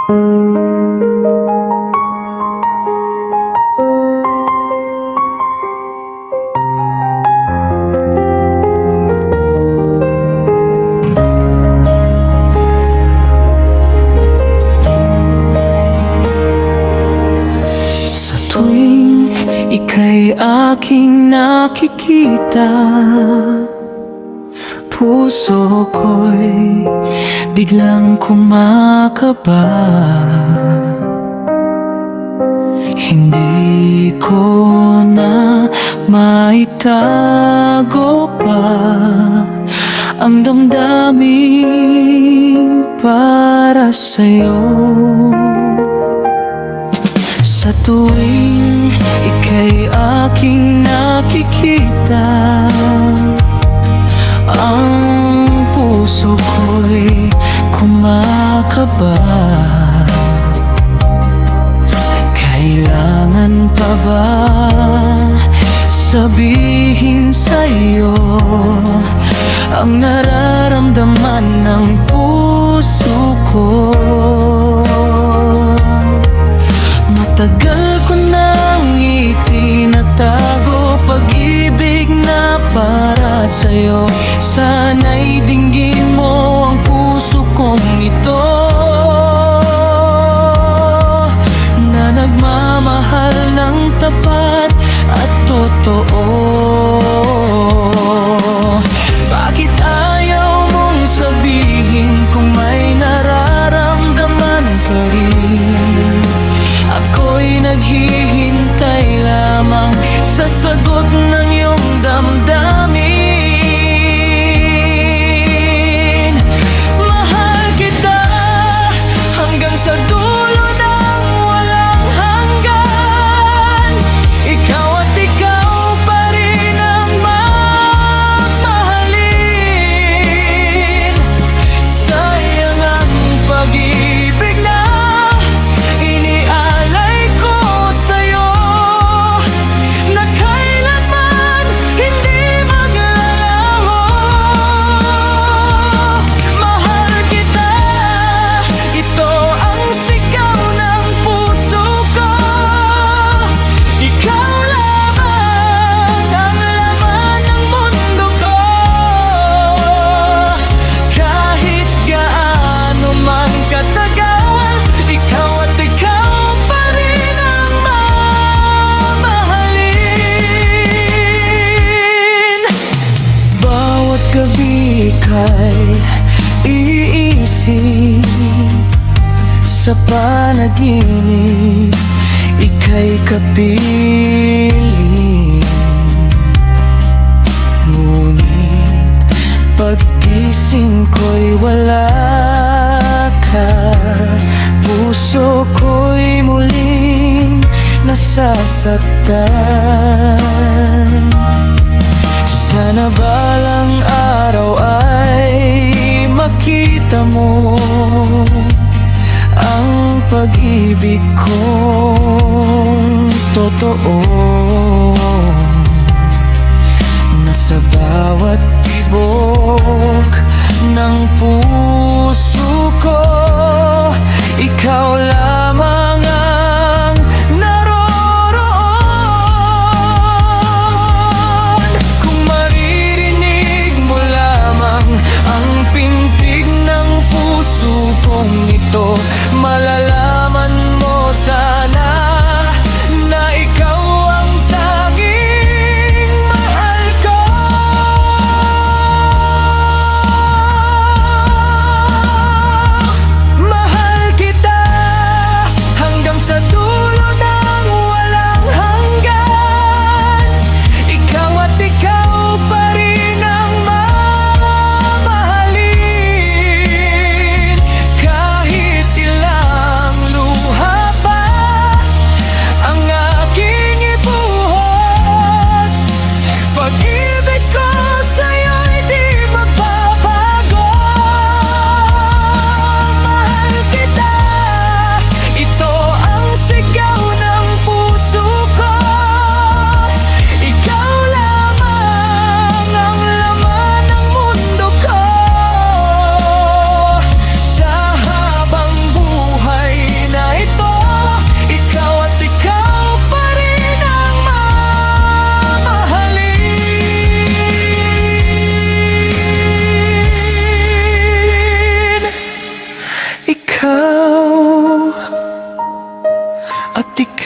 Tuwing ika'y aking nakikita, puso ko'y biglang kumakaba. Hindi ko na maitago pa ang damdamin para sa'yo. Sa tuwing ika'y aking nakikita, ang puso ko'y kumakaba. Kailangan pa ba sabihin sa'yo ang nararamdaman ng puso ko? Matagal ko nang itinatago pag-ibig na para sa'yo. Sana'y dinggin mo ang puso kong ito, na nagmamahal ng tapat at totoo. Bakit ayaw mong sabihin kung may nararamdaman ka rin? Ako'y naghihintay lamang sa sagot ng iyong damdamin. Mahal kita hanggang sa dulo ng walang hanggan. Ikaw at ikaw pa rin ang mamahalin. Sayang ang pag-ibig na inialay ko sa'yo, na kailanman hindi maglalaho. Mahal kita, ito ang sigaw ng puso ko. Ikaw lamang ang laman ng mundo ko. Kahit gaano man katagal, ikaw at ikaw pa rin ang mamahalin. Bawat gabi kay iisip sa panaginip, ika'y kapiling. Ngunit paggising ko'y wala ka, puso ko'y muling nasasaktan. Sana balang araw ay makita mo ang pag-ibig kong totoo, na sa bawat tibok ng puso ko, ikaw lamang ang naroroon. Kung maririnig mo lamang ang pintig ng puso kong ito, malalaman mo sana na ikaw ang tanging mahal ko.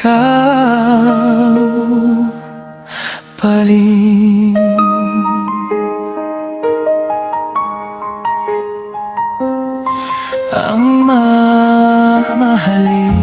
ikaw pa rin. Ang mamahalin